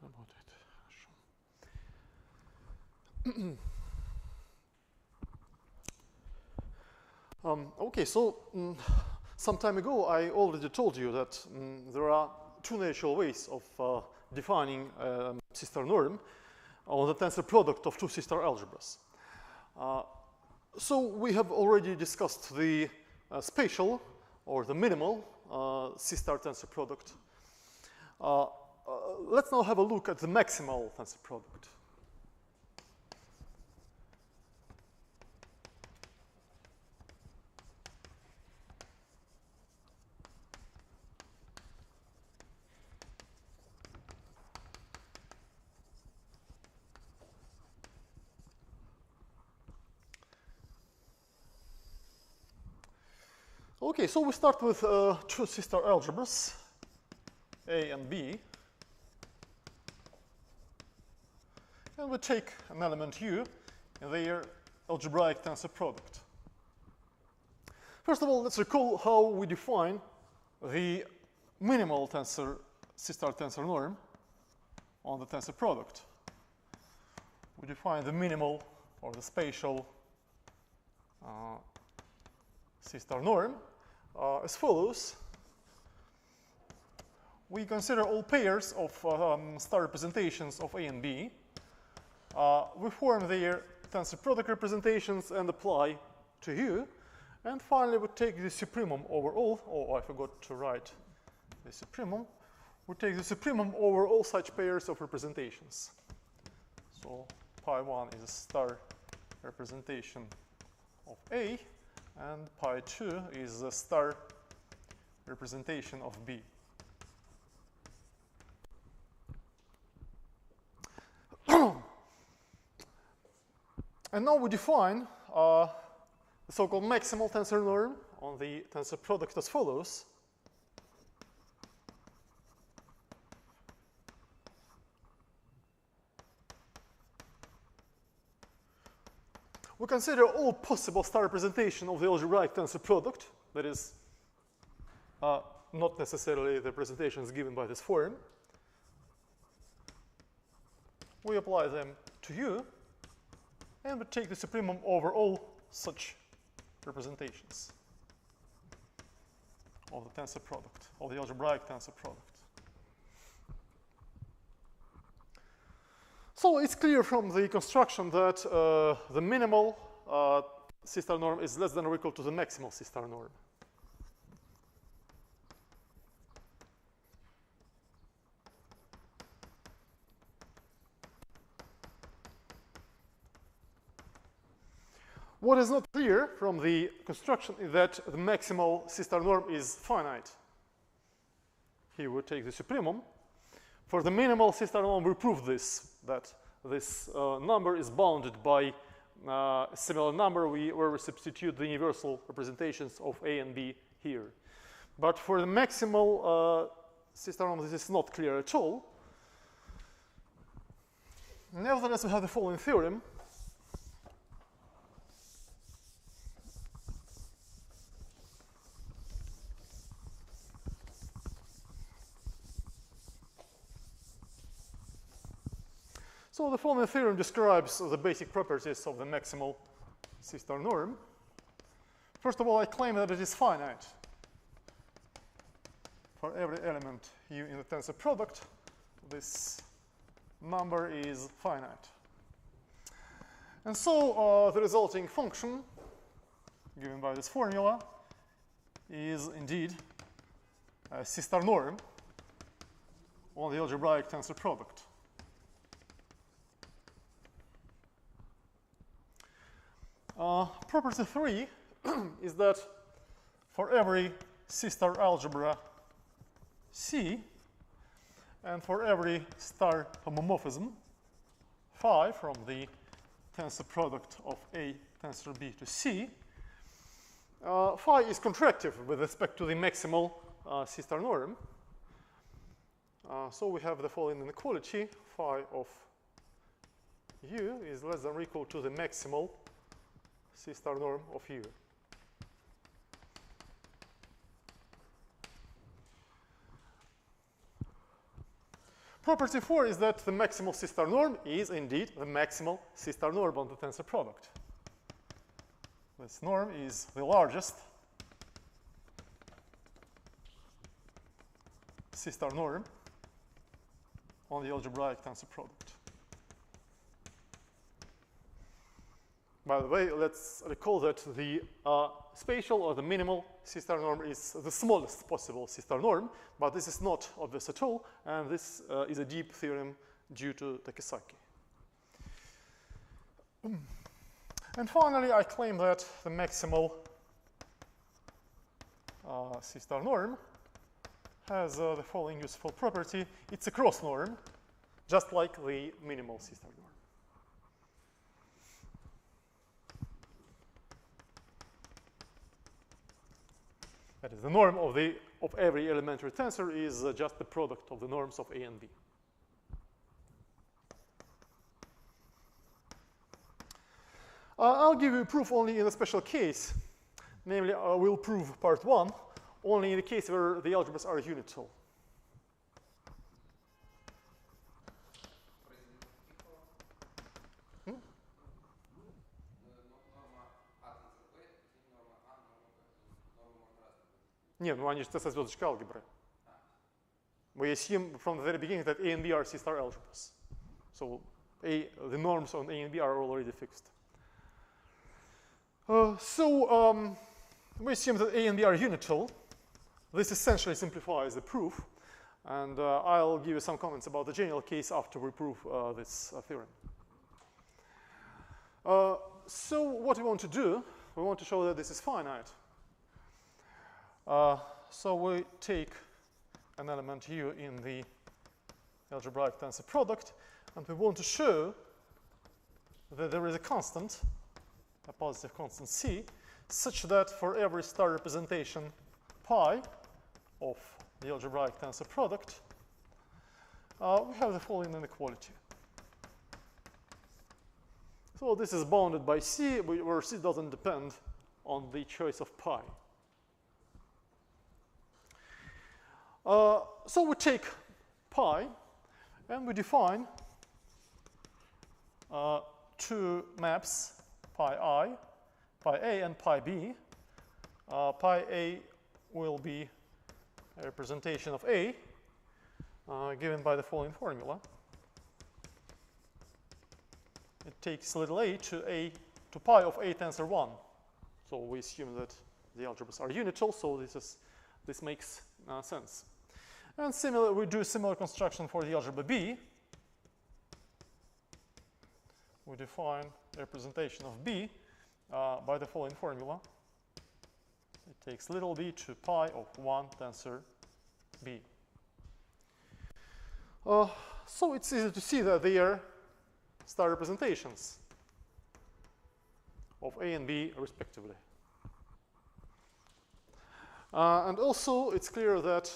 about it. Okay, so some time ago I already told you that there are two natural ways of defining sister norm on the tensor product of two sister algebras. So we have already discussed the spatial or the minimal sister tensor product. Let's now have a look at the maximal tensor product. Okay, so we start with two sister algebras, A and B. And we take an element U in their algebraic tensor product. First of all, let's recall how we define the minimal sister tensor norm on the tensor product. We define the minimal or the spatial sister norm as follows. We consider all pairs of star representations of A and B. We form their tensor product representations and apply to U. And finally, we take the supremum over all. Oh, I forgot to write the supremum. We take the supremum over all such pairs of representations. So pi1 is a star representation of A, and pi2 is a star representation of B. And now we define the so-called maximal tensor norm on the tensor product as follows. We consider all possible star representation of the algebraic tensor product, that is, not necessarily the representations given by this form. We apply them to U, and we take the supremum over all such representations of the tensor product, of the algebraic tensor product. So it's clear from the construction that the minimal sister norm is less than or equal to the maximal sister norm. What is not clear from the construction is that the maximal sister norm is finite. Here we take the supremum. For the minimal sister norm, we prove this, that this number is bounded by a similar number where we substitute the universal representations of A and B here. But for the maximal sister norm, this is not clear at all. Nevertheless, we have the following theorem. So the following theorem describes the basic properties of the maximal sister norm. First of all, I claim that it is finite. For every element U in the tensor product, this number is finite. And so the resulting function, given by this formula, is indeed a sister norm on the algebraic tensor product. Property 3 is that for every sister algebra C and for every star homomorphism phi from the tensor product of A tensor B to C, phi is contractive with respect to the maximal sister norm. So we have the following inequality: phi of U is less than or equal to the maximal sister norm of U. Property 4 is that the maximal C-star norm is indeed the maximal C-star norm on the tensor product. This norm is the largest C-star norm on the algebraic tensor product. By the way, let's recall that the spatial or the minimal C-star norm is the smallest possible C-star norm, but this is not obvious at all, and this is a deep theorem due to Pirkovskiy. And finally, I claim that the maximal C-star norm has the following useful property. It's a cross norm, just like the minimal C-star norm. That is, the norm of every elementary tensor is just the product of the norms of A and B. I'll give you proof only in a special case. Namely, I will prove part 1 only in the case where the algebras are unital. Нет, ну они же звездочка алгебры. We assume from the very beginning that A and B are C-star algebras. So the norms on A and B are already fixed. We assume that A and B are unital. This essentially simplifies the proof. And I'll give you some comments about the general case after we prove this theorem. So what we want to do, we want to show that this is finite. So we take an element U in the algebraic tensor product, and we want to show that there is a constant, a positive constant C, such that for every star representation pi of the algebraic tensor product, we have the following inequality. So this is bounded by C, where C doesn't depend on the choice of pi. So we take pi and we define two maps, pi I, pi A, and pi B. Pi A will be a representation of A given by the following formula. It takes little a to pi of A tensor 1. So we assume that the algebras are unital, so this makes sense. And similar, we do similar construction for the algebra B. We define representation of B by the following formula. It takes little b to pi of 1 tensor B. So it's easy to see that they are star representations of A and B respectively. And also it's clear that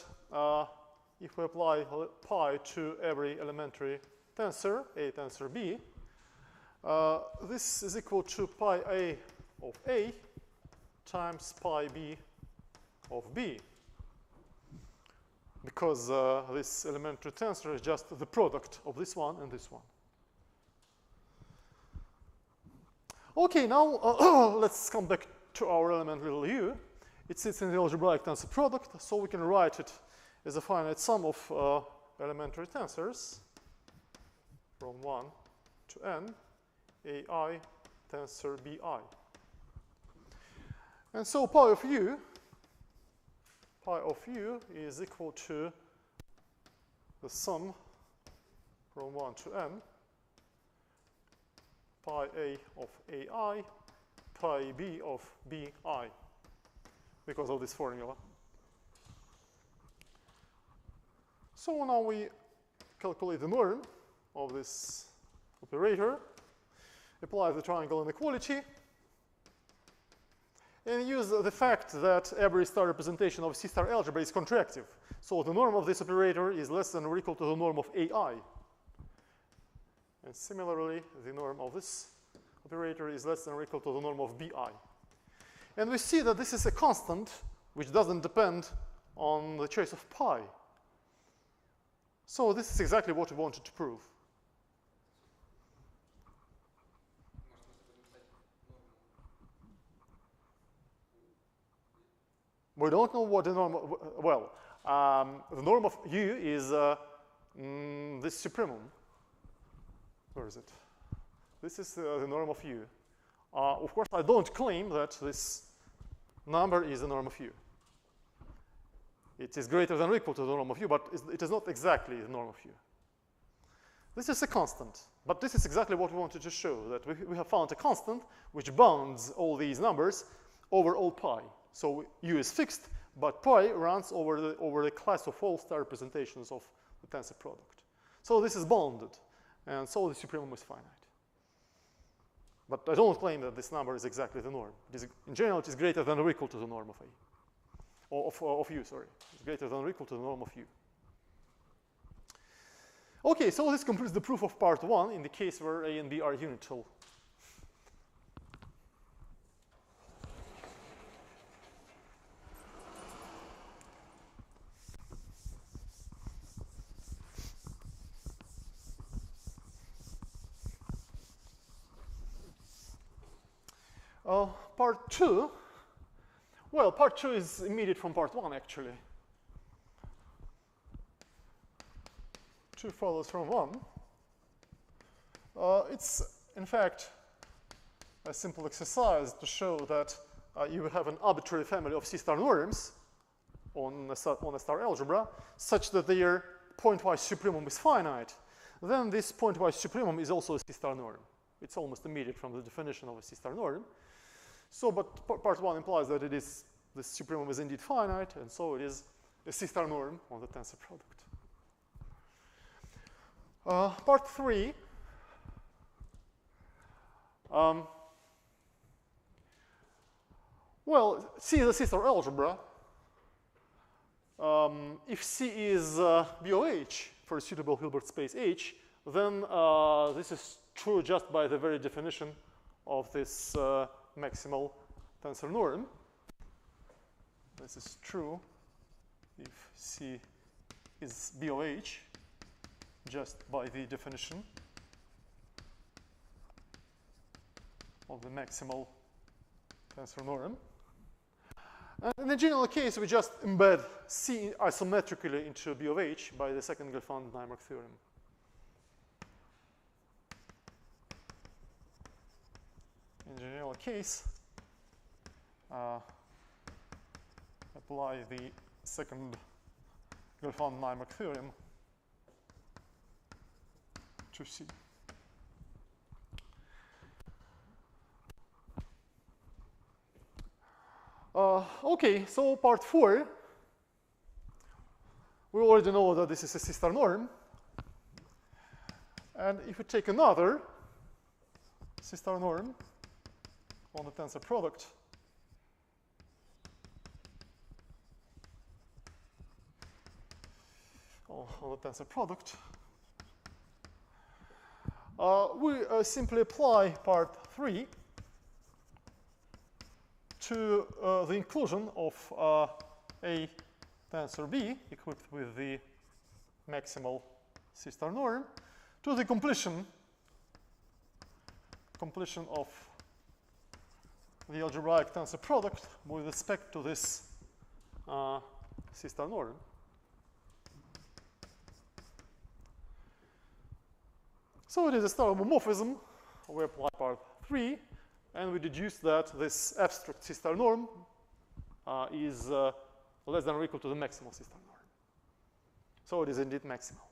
if we apply pi to every elementary tensor, A tensor B, this is equal to pi A of A times pi B of B, because this elementary tensor is just the product of this one and this one. Okay, now let's come back to our element little u. It sits in the algebraic tensor product, so we can write it as a finite sum of elementary tensors from 1 to n, AI tensor BI. And so pi of u is equal to the sum from 1 to n, pi A of AI, pi B of BI, because of this formula. So now we calculate the norm of this operator, apply the triangle inequality, and use the fact that every star representation of C-star algebra is contractive. So the norm of this operator is less than or equal to the norm of AI. And similarly, the norm of this operator is less than or equal to the norm of BI. And we see that this is a constant which doesn't depend on the choice of pi. So this is exactly what we wanted to prove. We don't know what the norm, well, the norm of U is this supremum. Where is it? This is the norm of U. Of course, I don't claim that this number is the norm of U. It is greater than or equal to the norm of U, but it is not exactly the norm of U. This is a constant, but this is exactly what we wanted to show, that we have found a constant which bounds all these numbers over all pi. So U is fixed, but pi runs over the class of all star representations of the tensor product. So this is bounded, and so the supremum is finite. But I don't claim that this number is exactly the norm. In general, it is greater than or equal to the norm of A. Or of U, sorry. It's greater than or equal to the norm of U. Okay, so this completes the proof of part 1 in the case where A and B are unital. Part 2, well, part 2 is immediate from part 1, actually. 2 follows from 1. It's, in fact, a simple exercise to show that you have an arbitrary family of C-star norms on a star algebra such that their pointwise supremum is finite. Then this pointwise supremum is also a C-star norm. It's almost immediate from the definition of a C-star norm. So, but part 1 implies that the supremum is indeed finite, and so it is a C-star norm on the tensor product. Part 3. Well, C is a C-star algebra. If C is BOH for a suitable Hilbert space H, then this is true just by the very definition of this maximal tensor norm. This is true if C is BOH just by the definition of the maximal tensor norm. And in the general case, we just embed C isometrically into BOH by the second Gelfand-Naimark theorem. In the general case, apply the second Gelfand-Naimark theorem to C. Okay, so part 4, we already know that this is a C-star norm. And if we take another C-star norm on the tensor product, we simply apply part 3 to the inclusion of a tensor B equipped with the maximal C-star norm to the completion of the algebraic tensor product with respect to this C-star norm. So it is a star homomorphism. We apply part 3, and we deduce that this abstract C-star norm is less than or equal to the maximal C-star norm. So it is indeed maximal.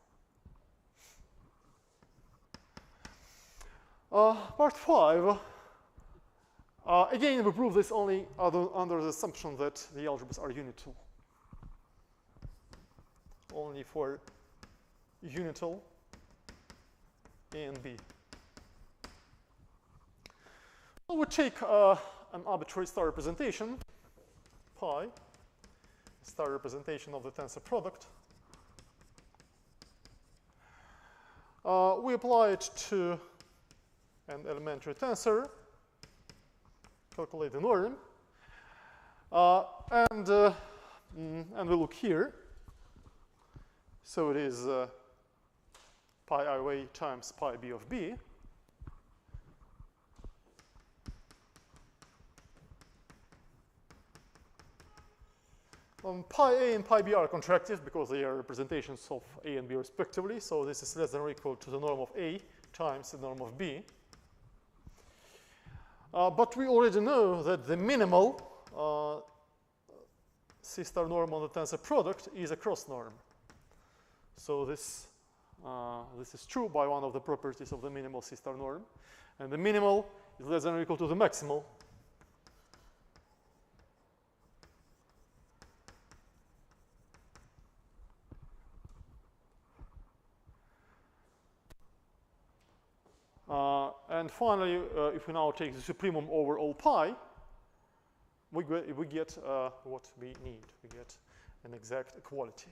Part 5, again, we prove this only under the assumption that the algebras are unital. Only for unital A and B. So we take an arbitrary star representation, pi, star representation of the tensor product. We apply it to an elementary tensor, calculate the norm, and we look here. So it is pi I times pi b of b. Pi a and pi b are contractive because they are representations of a and b respectively, so this is less than or equal to the norm of a times the norm of b. But we already know that the minimal C star norm on the tensor product is a cross norm. So this is true by one of the properties of the minimal C star norm. And the minimal is less than or equal to the maximal. And finally, if we now take the supremum over all pi, we get what we need. We get an exact equality.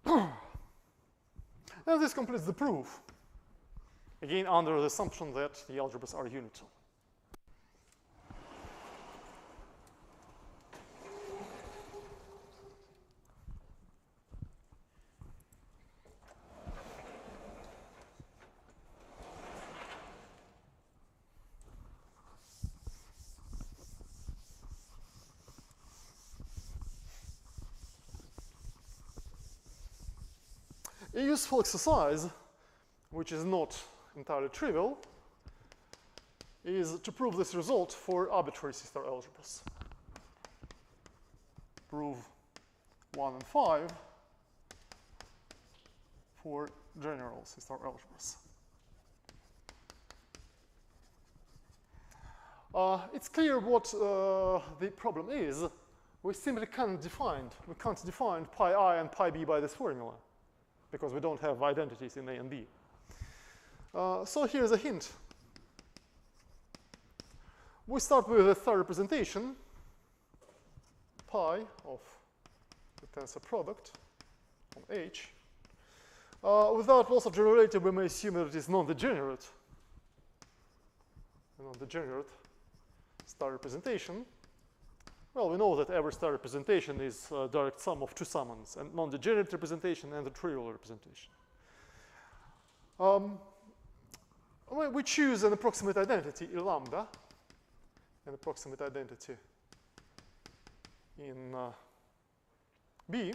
And this completes the proof. Again, under the assumption that the algebras are unital. A useful exercise, which is not entirely trivial, is to prove this result for arbitrary C star algebras. Prove 1 and 5 for general C star algebras. It's clear what the problem is. We simply can't define pi I and pi b by this formula, because we don't have identities in A and B. So here's a hint. We start with a third representation, pi of the tensor product on H. Without loss of generality, we may assume that it is non-degenerate. A non-degenerate star representation. Well, we know that every star representation is a direct sum of two summands, a non-degenerate representation and a trivial representation. We choose an approximate identity, E lambda, an approximate identity in B,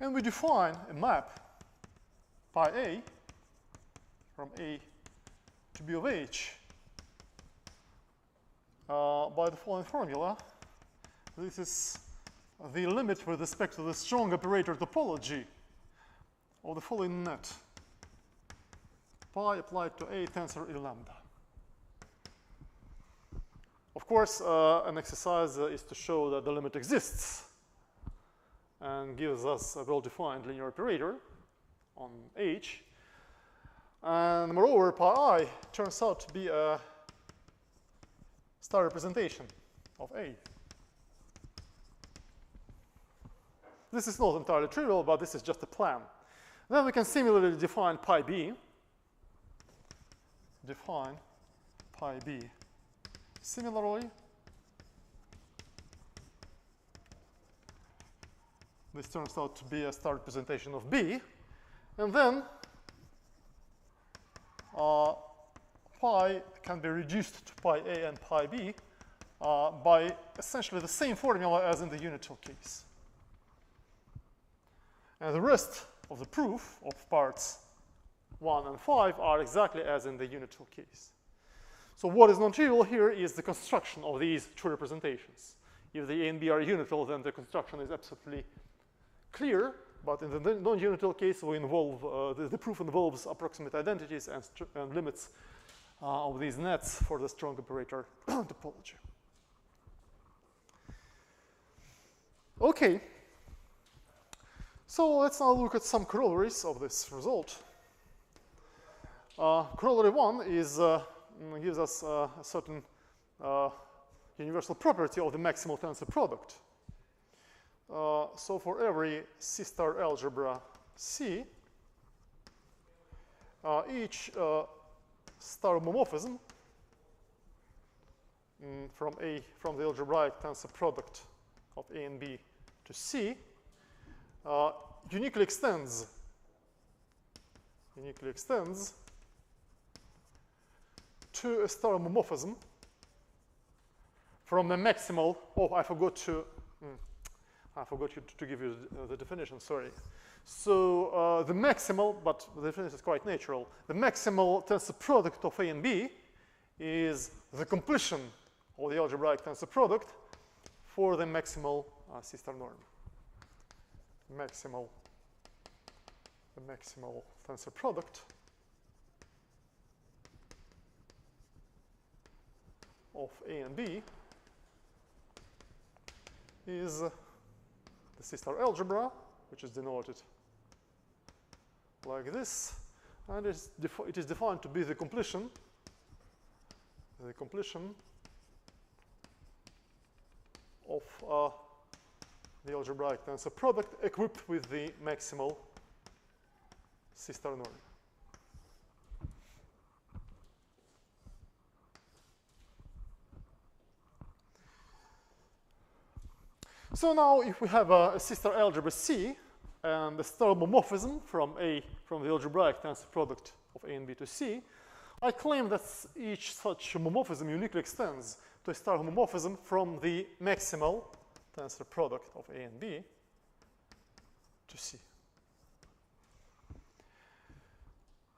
and we define a map pi A from A to B of H by the following formula. This is the limit with respect to the strong operator topology of the following net. Pi applied to A tensor E lambda. Of course, an exercise is to show that the limit exists and gives us a well-defined linear operator on H. And moreover, pi I turns out to be a star representation of A. This is not entirely trivial, but this is just a plan. Then we can similarly define pi b. Define pi b. Similarly, this turns out to be a star representation of B. And then pi can be reduced to pi A and pi B by essentially the same formula as in the unital case. And the rest of the proof of parts 1 and 5 are exactly as in the unital case. So what is non-trivial here is the construction of these two representations. If the A and B are unital, then the construction is absolutely clear. But in the non-unital case, we involve the proof involves approximate identities and limits of these nets for the strong operator topology. Okay. So let's now look at some corollaries of this result. Corollary 1 is gives us a certain universal property of the maximal tensor product. So for every C star algebra C, each star homomorphism from the algebraic tensor product of A and B to C uniquely extends to a star homomorphism from a maximal. Oh, I forgot to give you the definition. Sorry. So the maximal, but the definition is quite natural. The maximal tensor product of A and B is the completion of the algebraic tensor product for the maximal C-star norm. The maximal tensor product of A and B is the C-star algebra, which is denoted like this, and it is defined to be the completion of the algebraic tensor product equipped with the maximal C-star norm. So now, if we have a C-star algebra C and a star homomorphism from the algebraic tensor product of A and B to C, I claim that each such homomorphism uniquely extends to a star homomorphism from the maximal tensor product of A and B to C.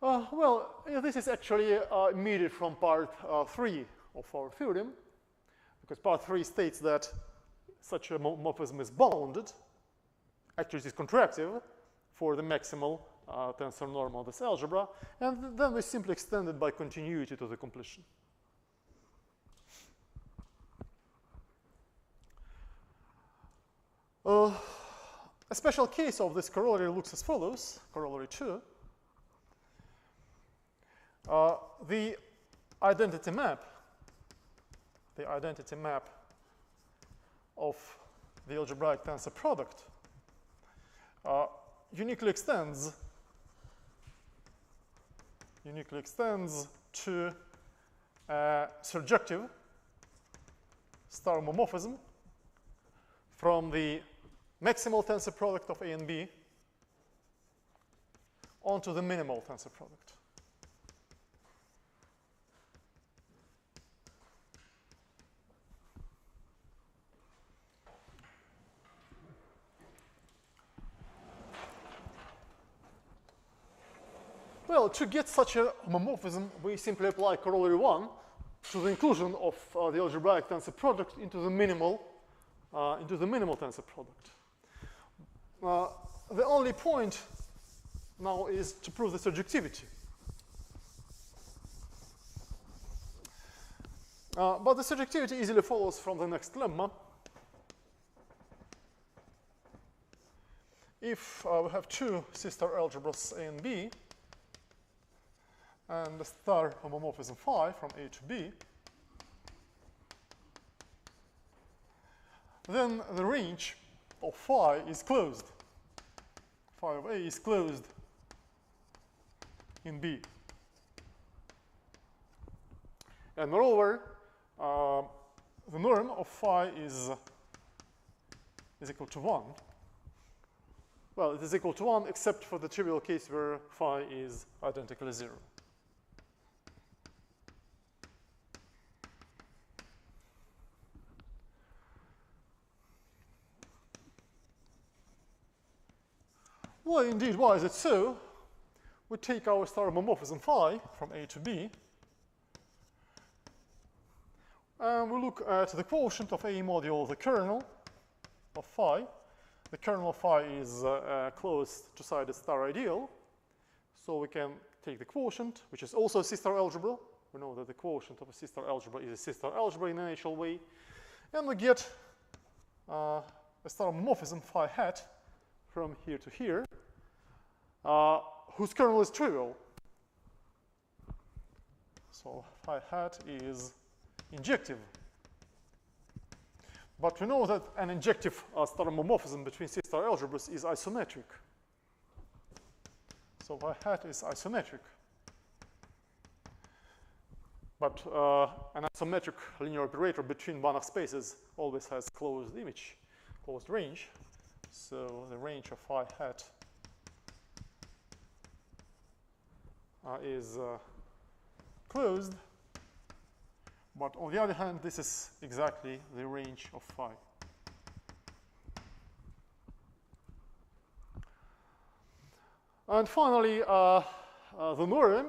Well, this is actually immediate from part 3 of our theorem, because part 3 states that such a homomorphism is bounded, actually it is contractive for the maximal tensor norm of this algebra, and then we simply extend it by continuity to the completion. A special case of this corollary looks as follows, corollary 2. The identity map of the algebraic tensor product uniquely extends to a surjective star homomorphism from the maximal tensor product of A and B onto the minimal tensor product. Well, to get such a homomorphism, we simply apply corollary 1 to the inclusion of the algebraic tensor product into the minimal tensor product. The only point now is to prove the surjectivity. But the surjectivity easily follows from the next lemma. If we have two C-star algebras A and B, and the star homomorphism phi from A to B, then the range of phi is closed. Phi of A is closed in B. And moreover, the norm of phi is equal to 1. Well, it is equal to 1 except for the trivial case where phi is identically 0. Well, indeed, why is it so? We take our star homomorphism phi from A to B, and we look at the quotient of A modulo the kernel of phi. The kernel of phi is a closed two-sided star ideal, so we can take the quotient, which is also a C-star algebra. We know that the quotient of a C-star algebra is a C-star algebra in a natural way, and we get a star homomorphism phi hat from here to here, whose kernel is trivial. So phi hat is injective. But we know that an injective star homomorphism between C-star algebras is isometric. So phi hat is isometric. But an isometric linear operator between Banach spaces always has closed image, closed range. So the range of phi hat is closed. But on the other hand, this is exactly the range of phi. And finally, the norm,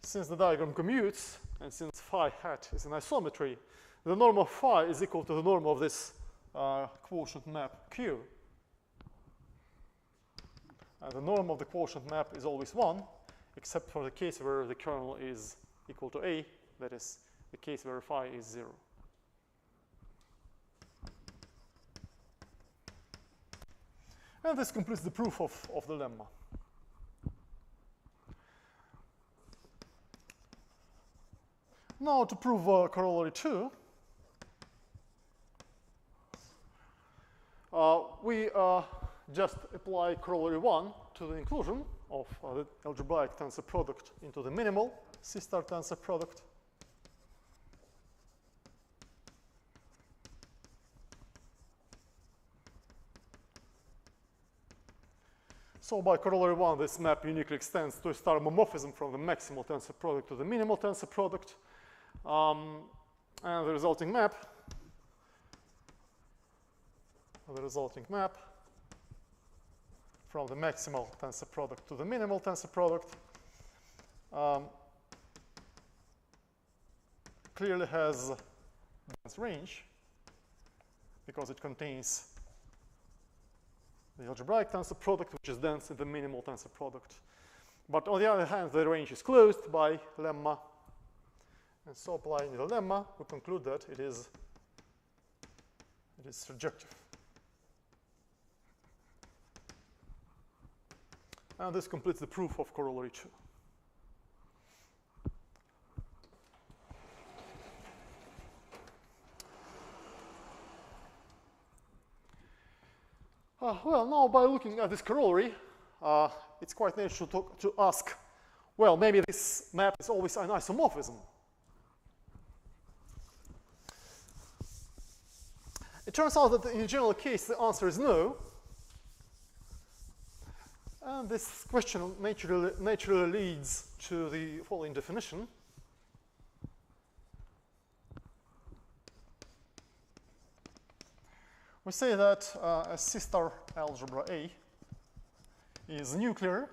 since the diagram commutes, and since phi hat is an isometry, the norm of phi is equal to the norm of this quotient map Q. And the norm of the quotient map is always 1, except for the case where the kernel is equal to A, that is, the case where phi is 0. And this completes the proof of the lemma. Now to prove corollary 2, we just apply corollary 1 to the inclusion of the algebraic tensor product into the minimal C-star tensor product. So by corollary 1, this map uniquely extends to a star homomorphism from the maximal tensor product to the minimal tensor product. And the resulting map from the maximal tensor product to the minimal tensor product clearly has dense range because it contains the algebraic tensor product, which is dense in the minimal tensor product. But on the other hand, the range is closed by lemma. And so applying the lemma, we conclude that it is surjective. And this completes the proof of corollary 2. Well, now by looking at this corollary, it's quite natural to ask, well, maybe this map is always an isomorphism. It turns out that in the general case, the answer is no. And this question naturally leads to the following definition. We say that a C-star algebra A is nuclear.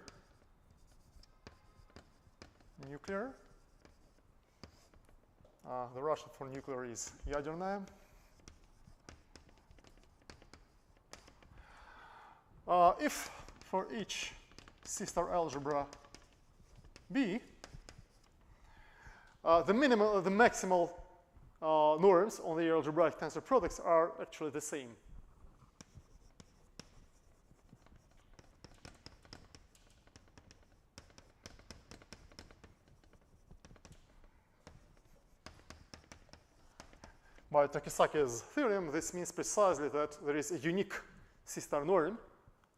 The Russian for nuclear is ядерная. If for each C-star algebra B, the maximal norms on the algebraic tensor products are actually the same. By Takisaki's theorem, this means precisely that there is a unique C-star norm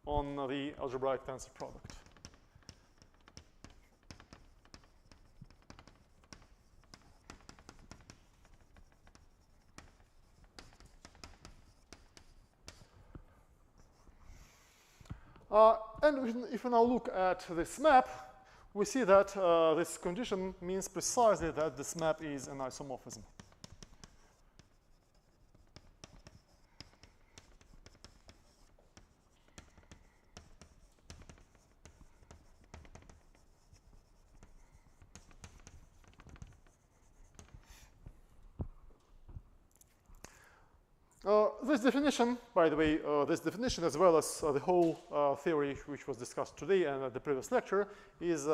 on the algebraic tensor product. And if we now look at this map, we see that this condition means precisely that this map is an isomorphism. This definition, by the way, this definition as well as the whole theory which was discussed today and at the previous lecture is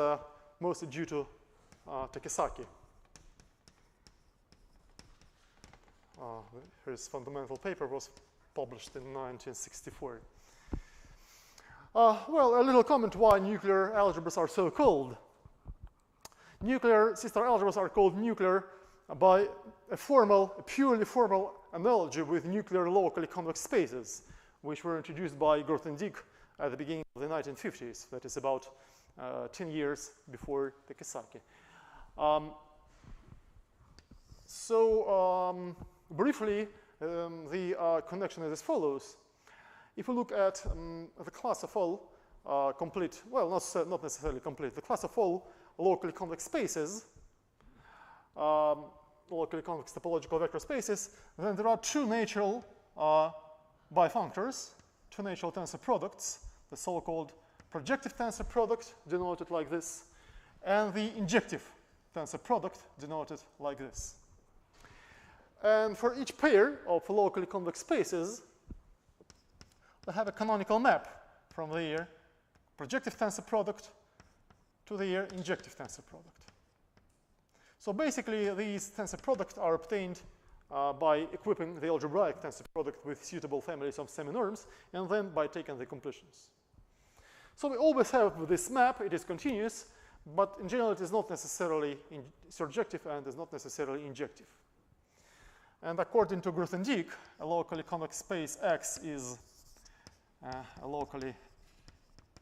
mostly due to Takisaki. His fundamental paper was published in 1964. Well, a little comment why nuclear algebras are so called. Nuclear C-star algebras are called nuclear by a purely formal analogy with nuclear locally convex spaces, which were introduced by Grothendieck at the beginning of the 1950s. That is about 10 years before Takisaki. So briefly, the connection is as follows. If we look at the class of all complete, well, not necessarily complete, the class of all locally convex spaces, locally convex topological vector spaces, then there are two natural bifunctors, two natural tensor products, the so-called projective tensor product, denoted like this, and the injective tensor product, denoted like this. And for each pair of locally convex spaces, we have a canonical map from the projective tensor product to the injective tensor product. So basically, these tensor products are obtained by equipping the algebraic tensor product with suitable families of semi-norms, and then by taking the completions. So we always have this map. It is continuous, but in general, it is not necessarily surjective and is not necessarily injective. And according to Grothendieck, a locally convex space X is a locally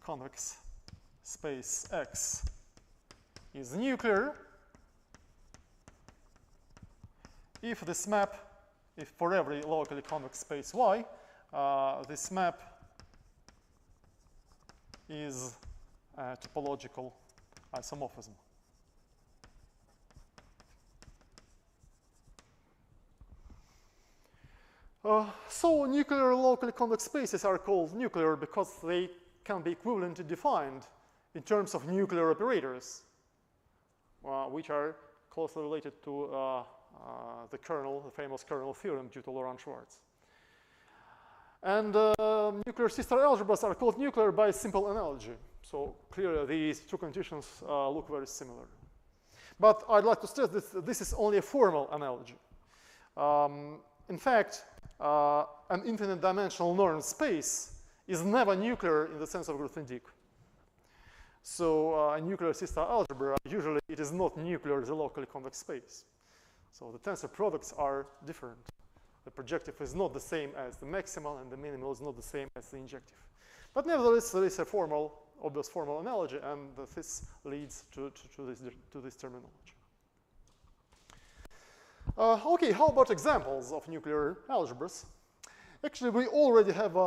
convex space X is nuclear if this map, if for every locally convex space Y, this map is a topological isomorphism. So nuclear locally convex spaces are called nuclear because they can be equivalently defined in terms of nuclear operators, which are closely related to the kernel, the famous kernel theorem due to Laurent Schwartz. And nuclear sister algebras are called nuclear by simple analogy. So clearly these two conditions look very similar. But I'd like to stress that this is only a formal analogy. In fact, an infinite dimensional norm space is never nuclear in the sense of Grothendieck. So a nuclear sister algebra, usually it is not nuclear as a locally convex space. So the tensor products are different. The projective is not the same as the maximal, and the minimal is not the same as the injective. But nevertheless, there is a formal, obvious formal analogy, and this leads to this terminology. Okay, how about examples of nuclear algebras? Actually, we already have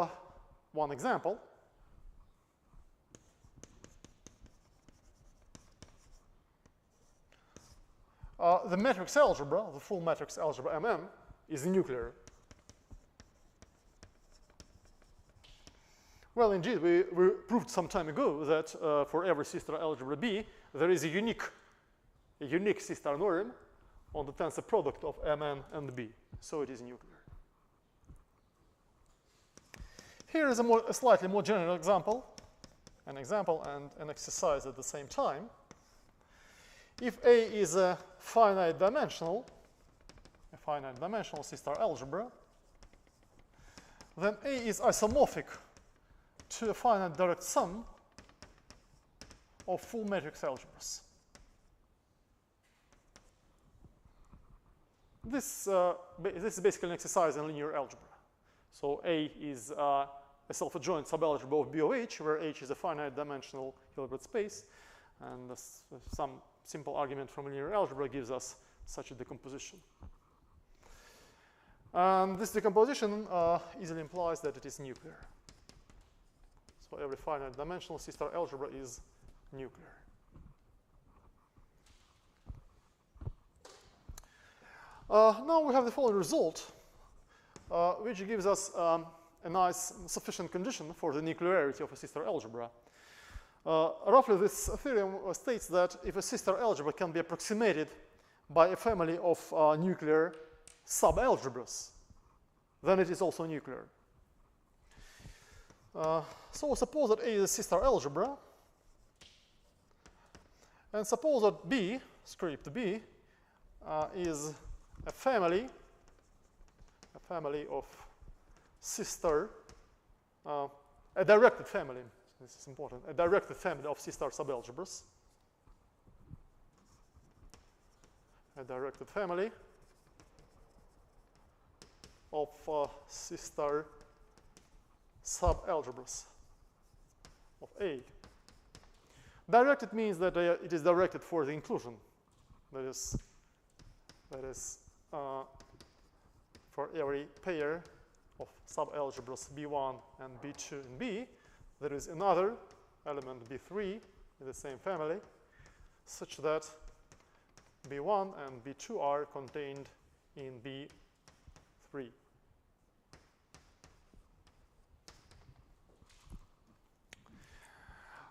one example. The matrix algebra, the full matrix algebra MM, is nuclear. Well, indeed, we proved some time ago that for every sister algebra B, there is a unique sister norm on the tensor product of Mn and B. So it is nuclear. Here is a slightly more general example, and an exercise at the same time. If A is a finite dimensional sister algebra, then A is isomorphic to a finite direct sum of full matrix algebras. This is basically an exercise in linear algebra. So A is a self-adjoint subalgebra of B of H, where H is a finite dimensional Hilbert space, and some simple argument from linear algebra gives us such a decomposition. And this decomposition easily implies that it is nuclear. So every finite dimensional sister algebra is nuclear. Now we have the following result, which gives us a nice sufficient condition for the nuclearity of a sister algebra. Roughly, this theorem states that if a sister algebra can be approximated by a family of nuclear subalgebras, then it is also nuclear. So suppose that A is a sister algebra, and suppose that B, script B, is a family of sister, a directed family. This is important. A directed family of sister subalgebras. A directed family of sister subalgebras of A. Directed means that it is directed for the inclusion. That is for every pair of subalgebras B1 and B2 in B, there is another element B3 in the same family, such that B1 and B2 are contained in B3.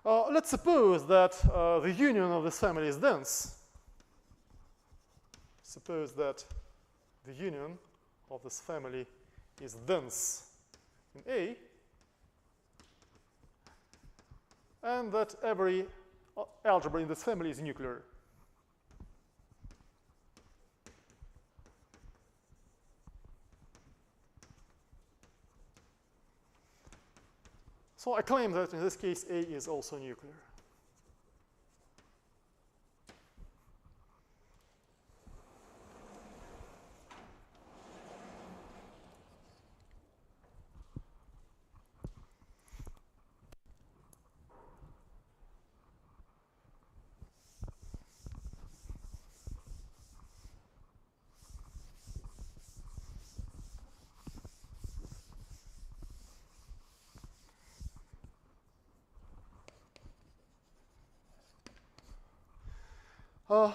Let's suppose that the union of this family is dense. Suppose that the union of this family is dense in A, and that every algebra in this family is nuclear. So I claim that in this case A is also nuclear.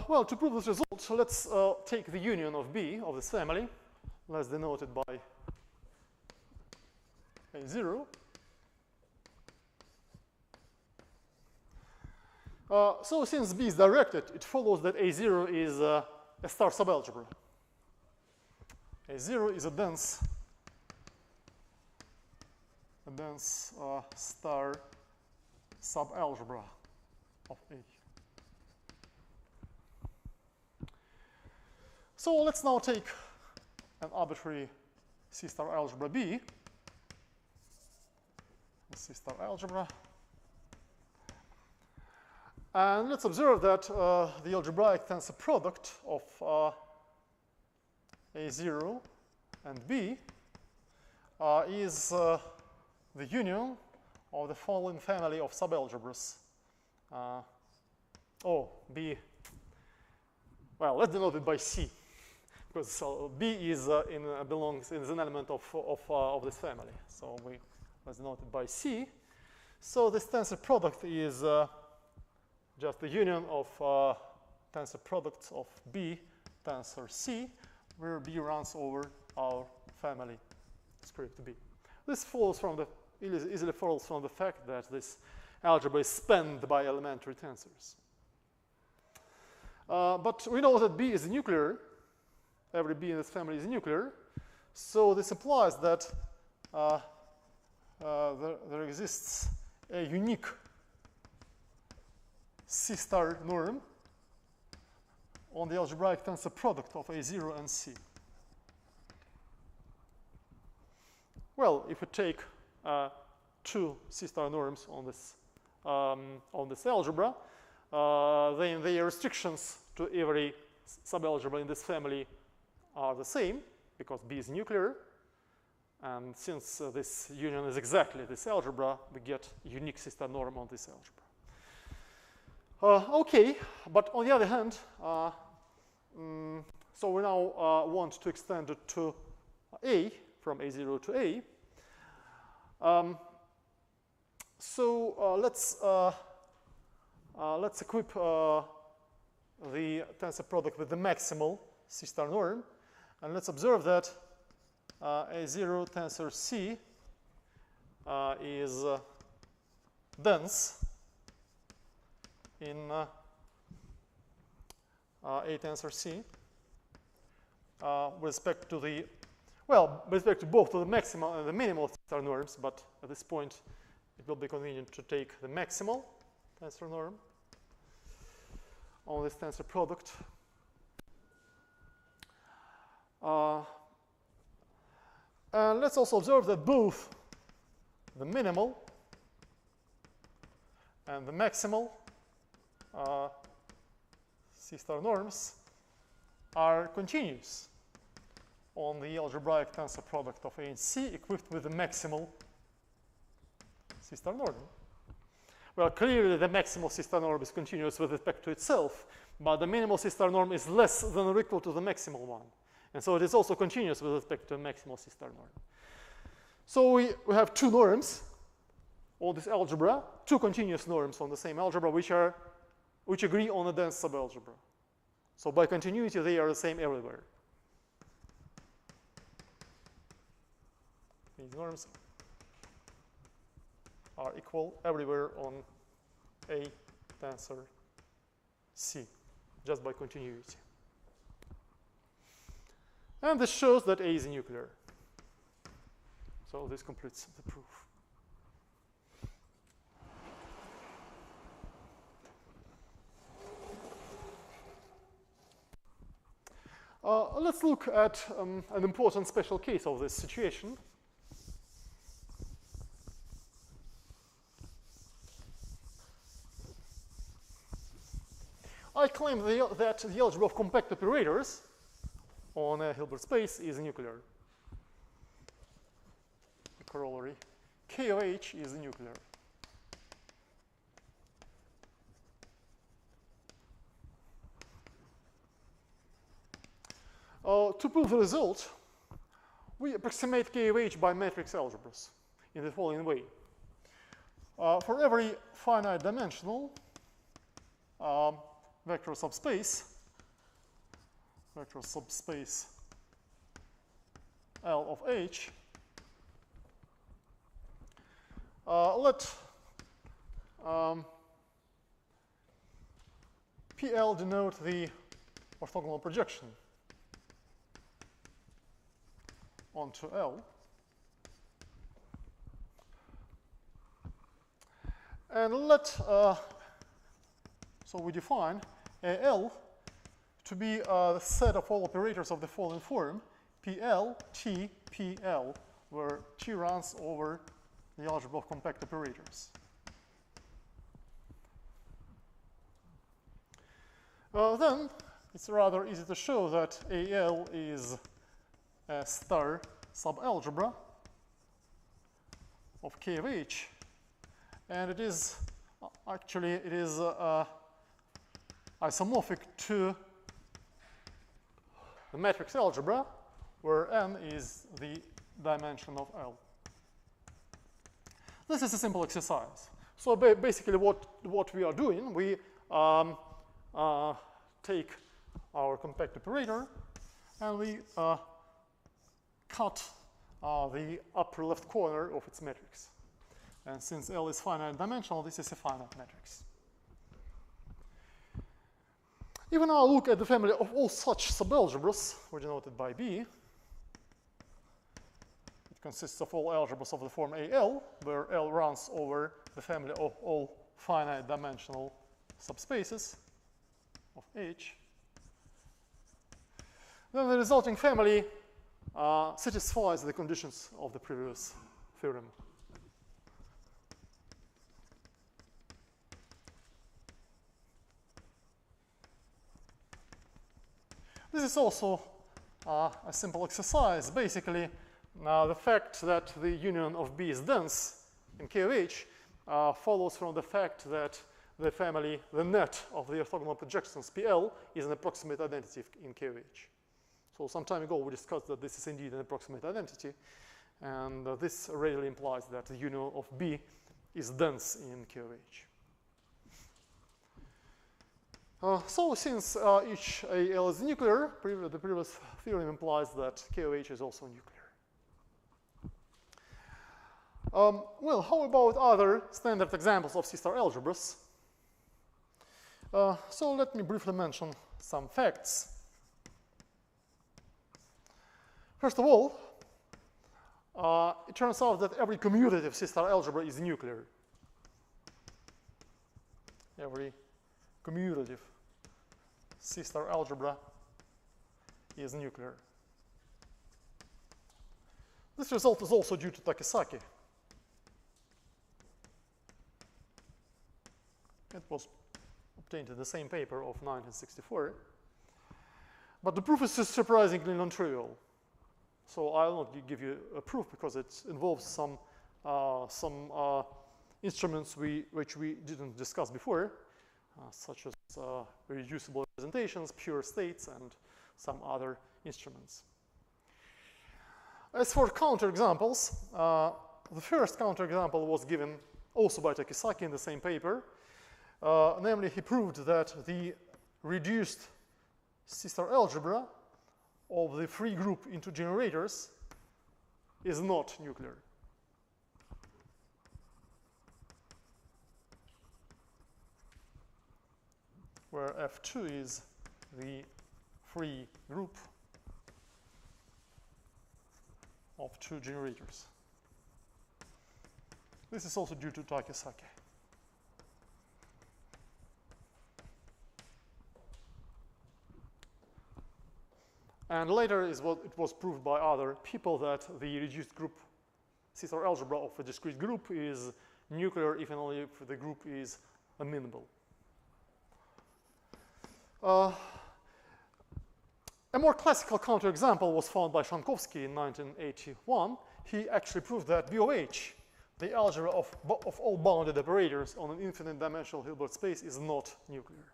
Well, to prove this result, let's take the union of B of this family. Let's denote it by A0. So since B is directed, it follows that A0 is a star subalgebra. A0 is a dense star subalgebra of A. So let's now take an arbitrary C star algebra B, C star algebra, and let's observe that the algebraic tensor product of A0 and B is the union of the following family of subalgebras. B, well, let's denote it by C, because B is belongs is an element of this family. So let's denote it by C. So this tensor product is just the union of tensor products of B tensor C, where B runs over our family script B. This follows from the easily follows from the fact that this algebra is spanned by elementary tensors. But we know that B is nuclear. Every B in this family is nuclear. So this implies that there exists a unique C star norm on the algebraic tensor product of A0 and C. Well, if we take two C star norms on this algebra, then the restrictions to every subalgebra in this family are the same, because B is nuclear. And since this union is exactly this algebra, we get a unique C star norm on this algebra. Okay, but on the other hand, so we now want to extend it to A, from A0 to A. Let's equip the tensor product with the maximal C star norm, and let's observe that A0 tensor C is dense in A tensor C with respect to the, well, with respect to both to the maximal and the minimal tensor norms, but at this point it will be convenient to take the maximal tensor norm on this tensor product. And let's also observe that both the minimal and the maximal C star norms are continuous on the algebraic tensor product of A and C equipped with the maximal C star norm. Well, clearly the maximal C star norm is continuous with respect to itself, but the minimal C star norm is less than or equal to the maximal one. And so it is also continuous with respect to a maximal C star norm. So we have two norms on this algebra, two continuous norms on the same algebra, which agree on a dense subalgebra. So by continuity, they are the same everywhere. These norms are equal everywhere on A tensor C, just by continuity. And this shows that A is nuclear. So this completes the proof. Let's look at an important special case of this situation. I claim that the algebra of compact operators on a Hilbert space is nuclear. The corollary. K of H is nuclear. To prove the result, we approximate K of H by matrix algebras in the following way. For every finite dimensional vector subspace L of H, let PL denote the orthogonal projection onto L. And let, so we define AL to be the set of all operators of the following form, PL, T, PL, where T runs over the algebra of compact operators. Then it's rather easy to show that AL is a star subalgebra of K of H, and it is actually isomorphic to the matrix algebra, where n is the dimension of L. This is a simple exercise. So basically what we are doing, we take our compact operator and we cut the upper left corner of its matrix. And since L is finite dimensional, this is a finite matrix. Even now look at the family of all such subalgebras, which are denoted by B. It consists of all algebras of the form AL, where L runs over the family of all finite dimensional subspaces of H. Then the resulting family satisfies the conditions of the previous theorem. This is also a simple exercise. Basically, the fact that the union of B is dense in K of H follows from the fact that the family, the net of the orthogonal projections PL is an approximate identity in K of H. So some time ago we discussed that this is indeed an approximate identity, and this readily implies that the union of B is dense in K of H. So since each AL is nuclear, the previous theorem implies that K of H is also nuclear. Well, how about other standard examples of C-star algebras? So let me briefly mention some facts. First of all, it turns out that every commutative C-star algebra is nuclear. Every commutative C-star algebra is nuclear. This result is also due to Takesaki. It was obtained in the same paper of 1964. But the proof is surprisingly non-trivial. So I'll not give you a proof because it involves some instruments which we didn't discuss before, such as reducible representations, pure states, and some other instruments. As for counterexamples, the first counterexample was given also by Pirkovskiy in the same paper. Namely, he proved that the reduced C-star algebra of the free group into generators is not nuclear. Where F2 is the free group of two generators. This is also due to Pirkovskiy. And later is what it was proved by other people that the reduced group C-star algebra of a discrete group is nuclear if and only if the group is amenable. A more classical counterexample was found by Pirkovskiy in 1981. He actually proved that BOH, the algebra of all bounded operators on an infinite dimensional Hilbert space, is not nuclear.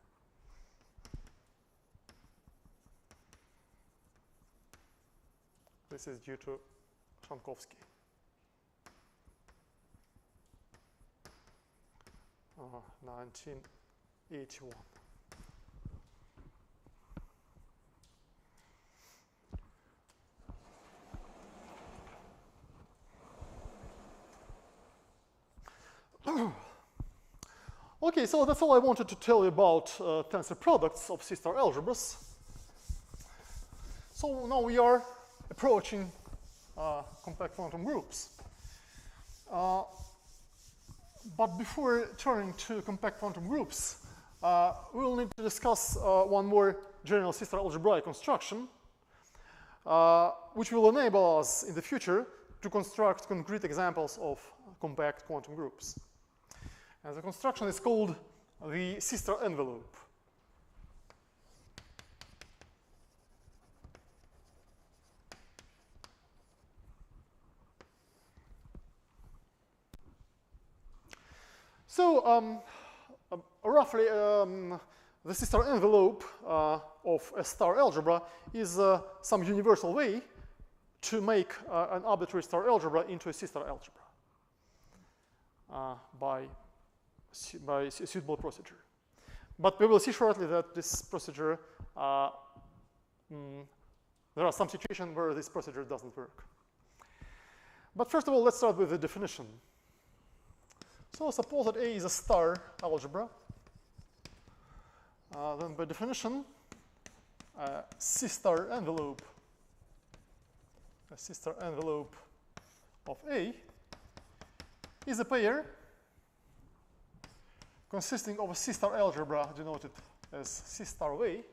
This is due to Pirkovskiy. 1981. Okay, so that's all I wanted to tell you about tensor products of C-star algebras. So now we are approaching compact quantum groups. But before turning to compact quantum groups, we will need to discuss one more general C-star algebraic construction, which will enable us in the future to construct concrete examples of compact quantum groups. And the construction is called the C-star envelope. So roughly, the C-star envelope of a star algebra is some universal way to make an arbitrary star algebra into a C-star algebra by a suitable procedure. But we will see shortly that this procedure, there are some situations where this procedure doesn't work. But first of all, let's start with the definition. So suppose that A is a star algebra. Then by definition, a C-star envelope of A is a pair consisting of a C-star algebra denoted as C-star of A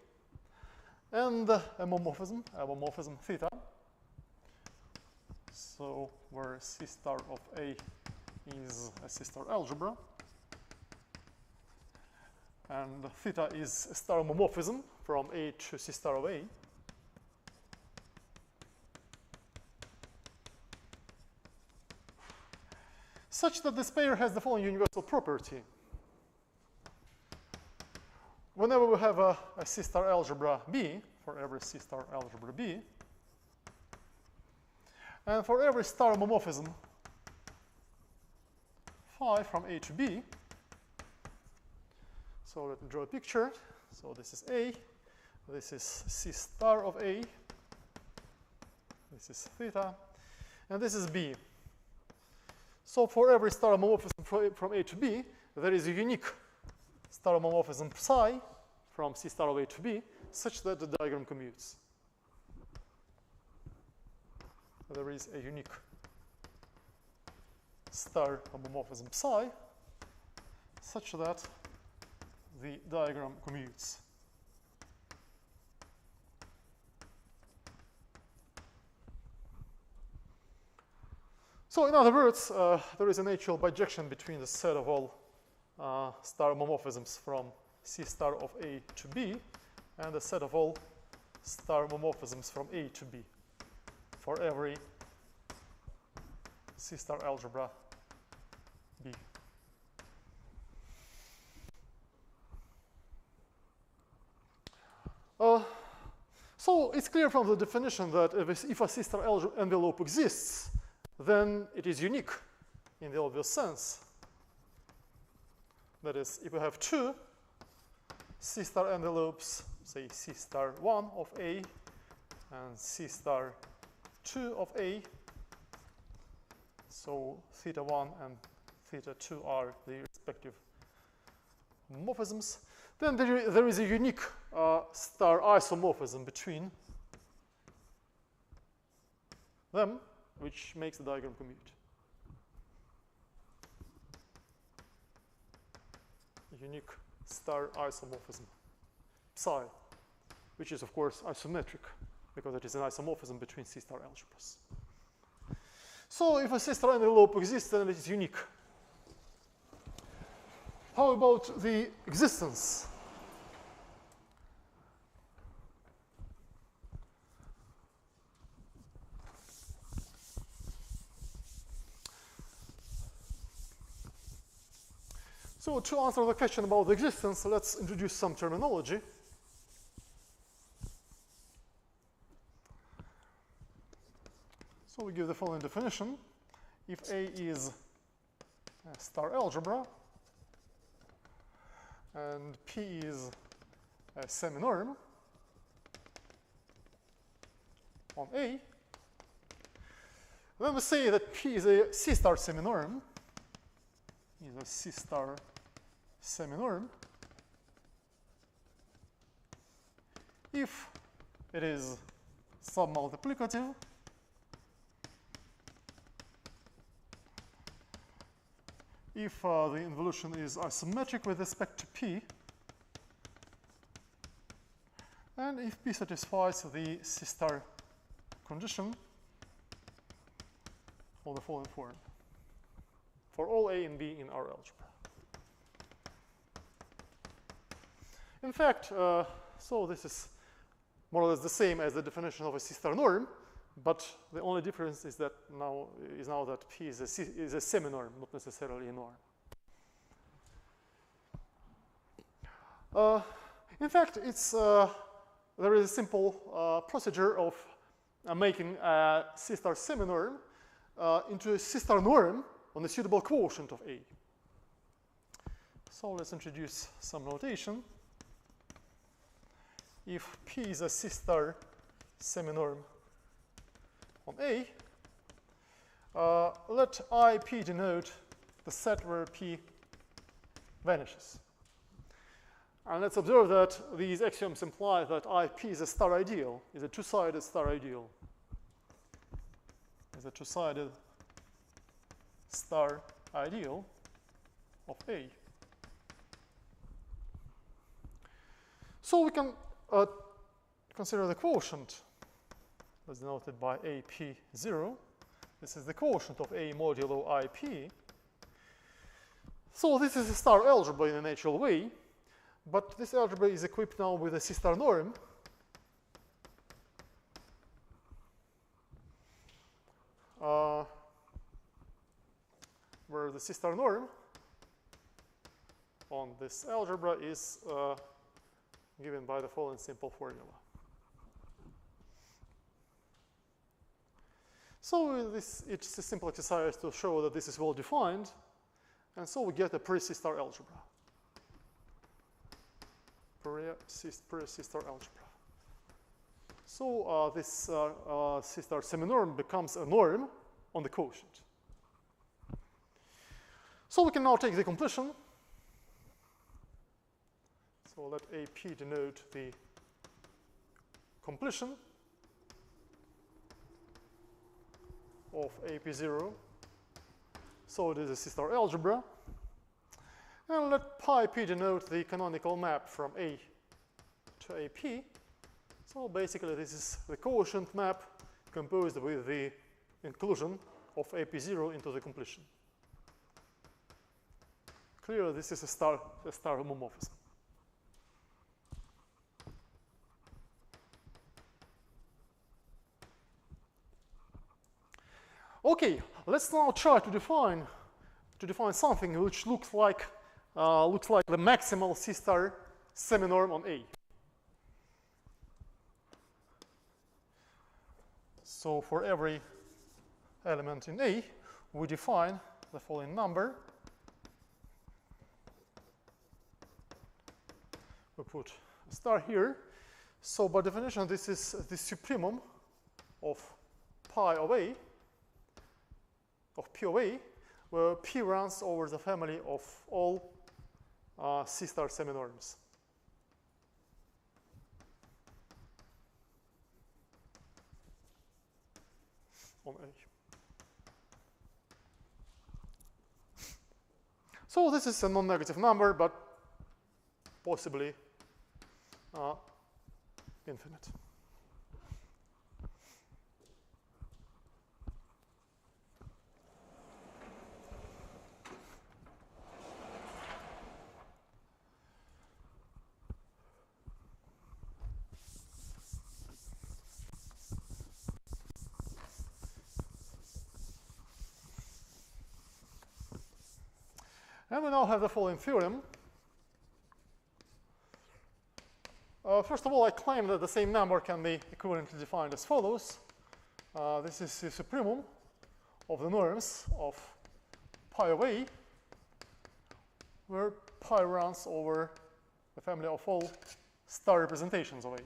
and a homomorphism theta. So where C-star of A is a C-star algebra and theta is a star homomorphism from A to C-star of A. Such that this pair has the following universal property. Whenever we have a C-star algebra B, for every C-star algebra B, and for every star homomorphism phi from A to B, so let me draw a picture. So this is A, this is C-star of A, this is theta, and this is B. So for every star homomorphism from A to B, there is a unique star homomorphism psi from C-star of A to B, such that the diagram commutes. There is a unique star homomorphism psi, such that the diagram commutes. So in other words, there is a natural bijection between the set of all star homomorphisms from C-star of A to B and the set of all star homomorphisms from A to B for every C-star algebra B. So So it's clear from the definition that if a C-star envelope exists, then it is unique in the obvious sense. That is, if we have two C-star envelopes, say C-star 1 of A and C-star 2 of A, so theta 1 and theta 2 are the respective morphisms, then there is a unique star isomorphism between them, which makes the diagram commute. Unique star isomorphism, psi, which is of course isometric because it is an isomorphism between C-star algebras. So if a C-star envelope exists, then it is unique. How about the existence? So to answer the question about the existence, let's introduce some terminology. So we give the following definition. If A is a star algebra and P is a seminorm on A, then we say that P is a C-star seminorm, is a C-star seminorm if it is submultiplicative if the involution is isometric with respect to P, and if P satisfies the C-star condition of the following form for all A and B in our algebra. In fact, so this is more or less the same as the definition of a C-star norm, but the only difference is that now that P is a seminorm, not necessarily a norm. In fact, there is a simple procedure of making a C-star seminorm into a C-star norm on a suitable quotient of A. So let's introduce some notation. If P is a C-star seminorm on A, let IP denote the set where P vanishes. And let's observe that these axioms imply that IP is a star ideal, is a two-sided star ideal. Is a two-sided star ideal of A. So we can consider the quotient, as denoted by AP0. This is the quotient of A modulo IP. So this is a star algebra in a natural way, but this algebra is equipped now with a C-star norm. Where the C-star norm on this algebra is given by the following simple formula. So it's a simple exercise to show that this is well defined, and so we get a pre-C-star algebra. Pre-C-star algebra. So this C-star seminorm becomes a norm on the quotient. So we can now take the completion. So let AP denote the completion of AP0. So it is a C-star algebra. And let pi P denote the canonical map from A to AP. So basically this is the quotient map composed with the inclusion of AP0 into the completion. Clearly this is a star homomorphism. Okay, let's now try to define something which looks like the maximal C-star seminorm on A. So for every element in A, we define the following number. We put a star here. So by definition, this is the supremum of pi of A, of P of A, where P runs over the family of all C star seminorms. On A. So this is a non-negative number, but possibly infinite. And we now have the following theorem. First of all, I claim that the same number can be equivalently defined as follows. This is the supremum of the norms of pi of A, where pi runs over the family of all star representations of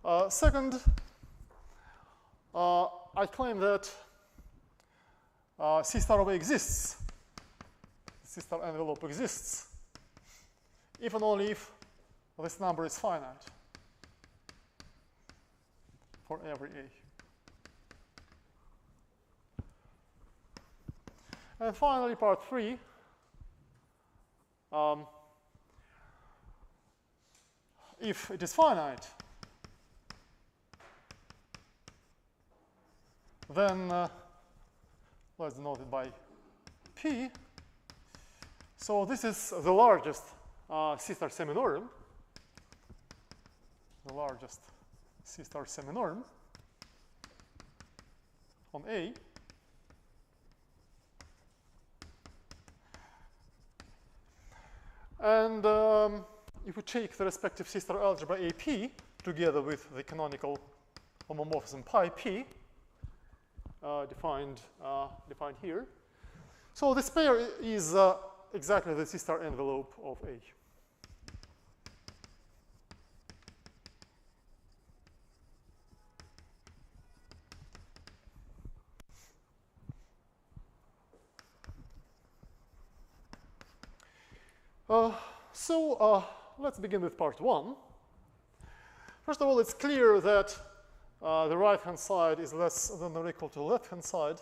A. Second, I claim that C star of A exists. C star envelope exists if and only if this number is finite for every A. And finally, part 3. If it is finite, then let's denote it by P. So this is the largest C star seminorm, the largest C star seminorm on A. And if we take the respective C star algebra AP together with the canonical homomorphism pi p defined here, so this pair is exactly the C star envelope of A. So let's begin with part 1. First of all, it's clear that the right-hand side is less than or equal to the left-hand side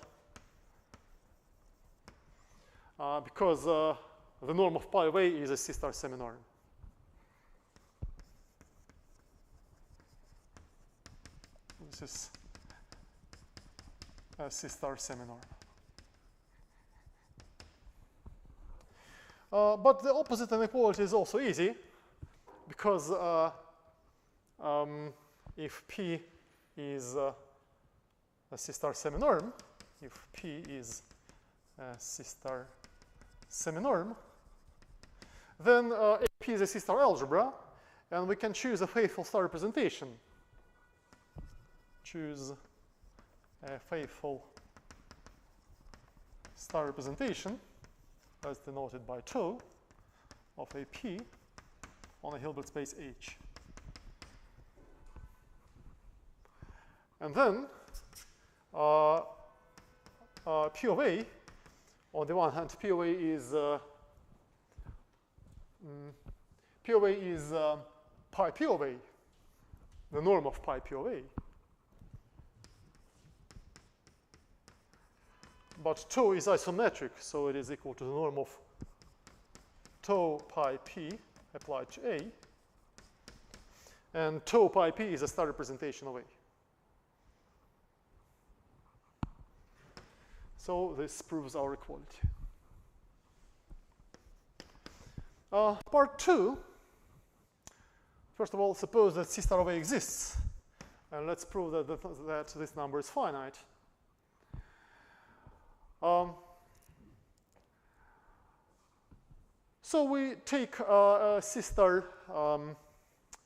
because the norm of pi of A is a C star seminorm. This is a C star seminorm. But the opposite inequality is also easy because if P is a C star seminorm, if P is a C star seminorm, then AP is a C star algebra, and we can choose a faithful star representation. Choose a faithful star representation, as denoted by tau of AP on a Hilbert space H. And then P of A, on the one hand, P of A is pi P of A, the norm of pi P of A. But tau is isometric, so it is equal to the norm of tau pi p applied to A. And tau pi p is a star representation of A. So this proves our equality. Part 2. First of all, suppose that C star of A exists. And let's prove that this number is finite. So we take a C star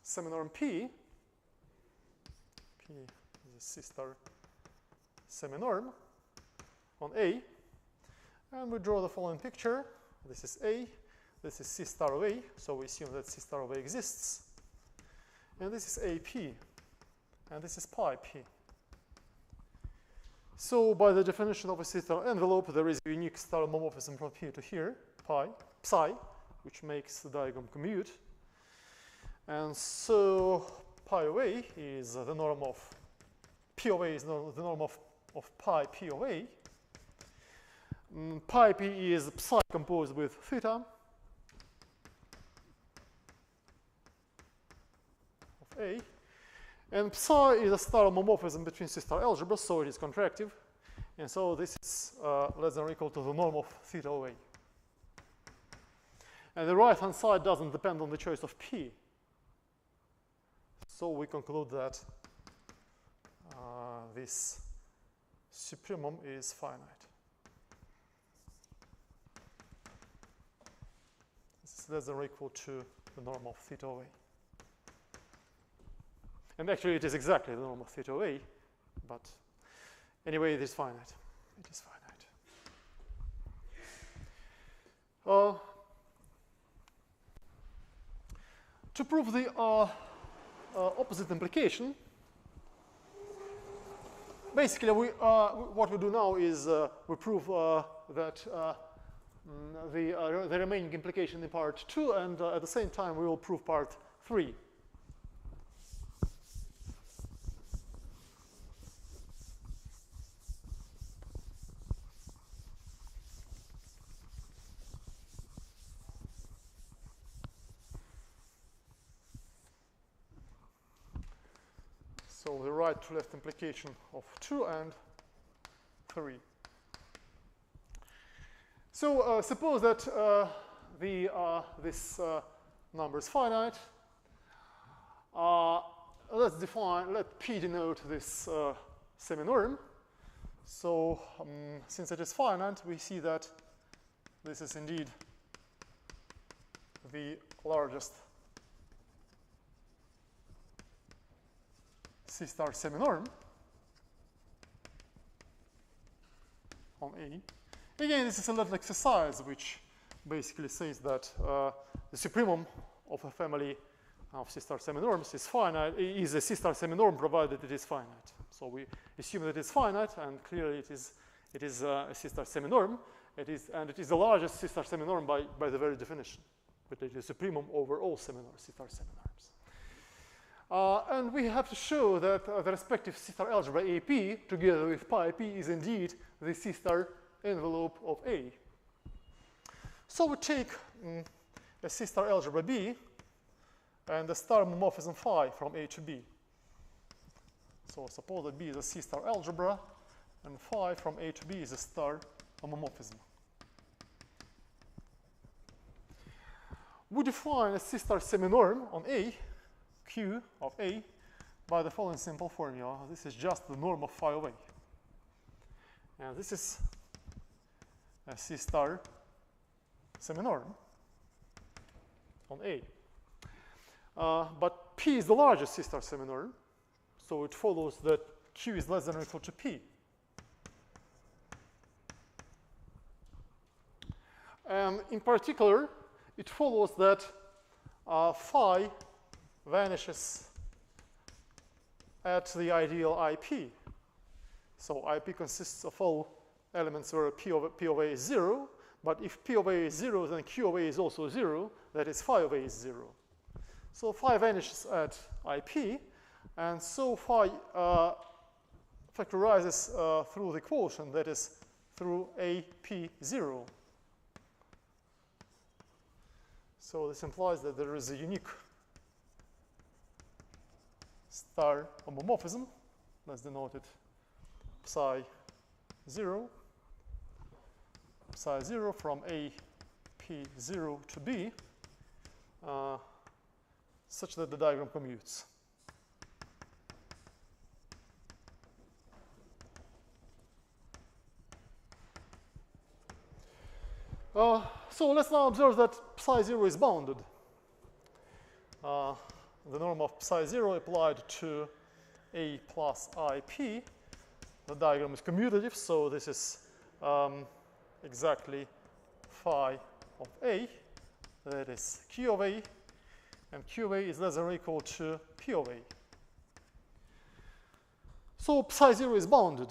seminorm P is a C-star seminorm on A, and we draw the following picture. This is A, this is C star of A, so we assume that C star of A exists. And this is AP, and this is pi P. So by the definition of a C-star envelope, there is a unique star homomorphism from here to here, psi, which makes the diagram commute. And so pi of A is the norm of, P of A is the norm of pi P of A. Pi P is psi composed with theta of A. And psi is a star homomorphism between C-star algebras, so it is contractive. And so this is less than or equal to the norm of theta of A. And the right-hand side doesn't depend on the choice of P. So we conclude that this supremum is finite. This is less than or equal to the norm of theta of A. And actually, it is exactly the norm of theta of A, but anyway, it is finite. It is finite. To prove the opposite implication, basically, what we do now is we prove that the remaining implication in part 2, and at the same time, we will prove part 3. So the right to left implication of 2 and 3. So suppose that this number is finite. Let P denote this seminorm. So since it is finite, we see that this is indeed the largest C-star seminorm on A. Again, this is a little exercise which basically says that the supremum of a family of C-star seminorms is finite, is a C-star seminorm provided it is finite. So we assume that it's finite, and clearly it is a C-star seminorm. It is the largest C-star seminorm by the very definition, but it is a supremum over all C-star seminorms. And we have to show that the respective C-star algebra AP, together with pi P, is indeed the C-star envelope of A. So we take a C-star algebra B and a star homomorphism phi from A to B. So suppose that B is a C-star algebra, and phi from A to B is a star homomorphism. We define a C-star seminorm on A, Q of A, by the following simple formula. This is just the norm of phi of A. And this is a C-star seminorm on A. But P is the largest C-star seminorm, so it follows that Q is less than or equal to P. And in particular, it follows that phi vanishes at the ideal IP. So IP consists of all elements where P of A is 0, but if P of A is 0, then Q of A is also 0, that is phi of A is 0. So phi vanishes at IP, and so phi factorizes through the quotient, that is through AP0. So this implies that there is a unique star homomorphism. Let's denote it psi 0 from AP0 to B, such that the diagram commutes. So let's now observe that psi 0 is bounded. the norm of psi 0 applied to A plus IP. The diagram is commutative, so this is exactly phi of A. That is Q of A, and Q of A is less than or equal to P of A. So psi 0 is bounded.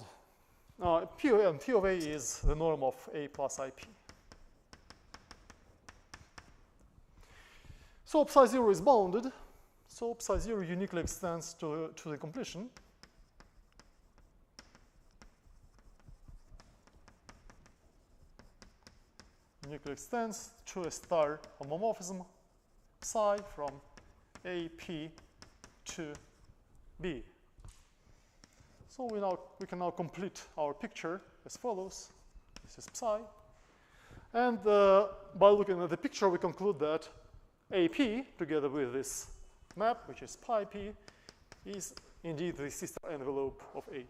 P of A is the norm of A plus IP. So psi 0 is bounded. So psi 0 uniquely extends to the completion. Uniquely extends to a star homomorphism psi from AP to B. So we can now complete our picture as follows. This is psi. And by looking at the picture, we conclude that AP, together with this map, which is pi p, is indeed the C-star envelope of A.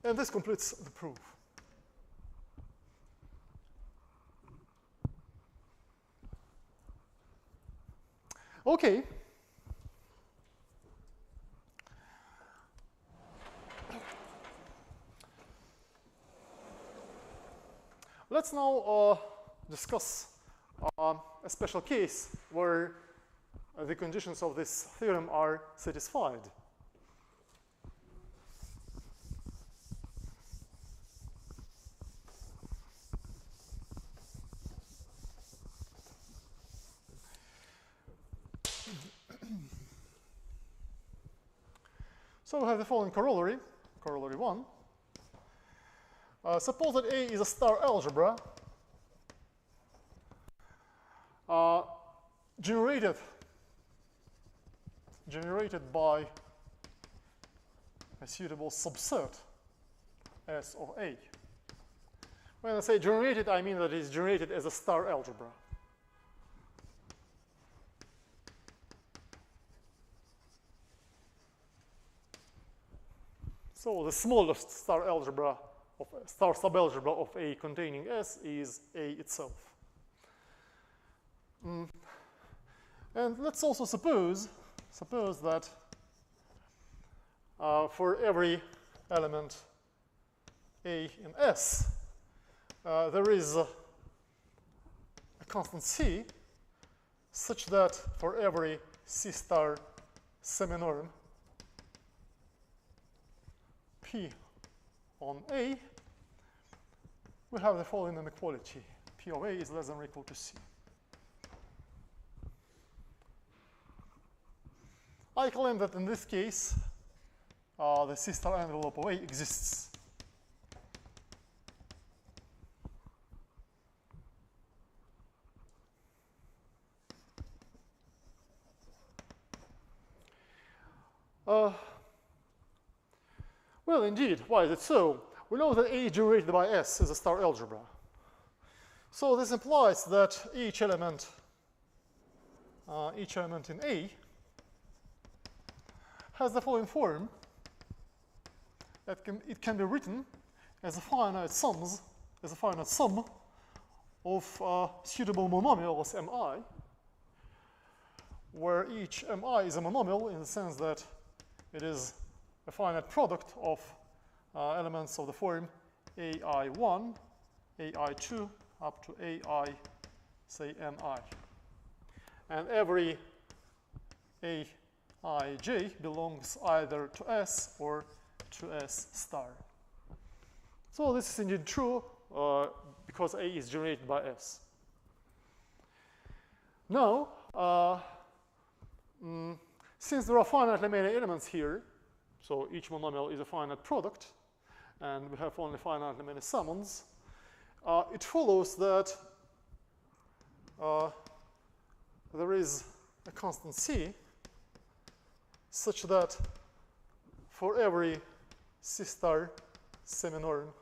And this completes the proof. Okay. Let's now discuss a special case where the conditions of this theorem are satisfied. So we have the following corollary, corollary 1. Suppose that A is a star algebra generated by a suitable subset S of A. When I say generated, I mean that it is generated as a star algebra. So the smallest star algebra of star subalgebra of A containing S is A itself. And let's also suppose that for every element A in S, there is a constant C such that for every C star seminorm P on A, we have the following inequality. P of A is less than or equal to C. I claim that in this case, the C star envelope of A exists. Well, indeed, why is it so? We know that A generated by S is a star algebra. So this implies that each element in A has the following form. It can be written as a finite sum of suitable monomials Mi, where each Mi is a monomial in the sense that it is a finite product of elements of the form AI1, AI2, up to AI, say, Ni. And every Aij belongs either to S or to S star. So this is indeed true because A is generated by S. Now, since there are finitely many elements here, so each monomial is a finite product, and we have only finitely many summons, it follows that there is a constant C such that for every C star seminorm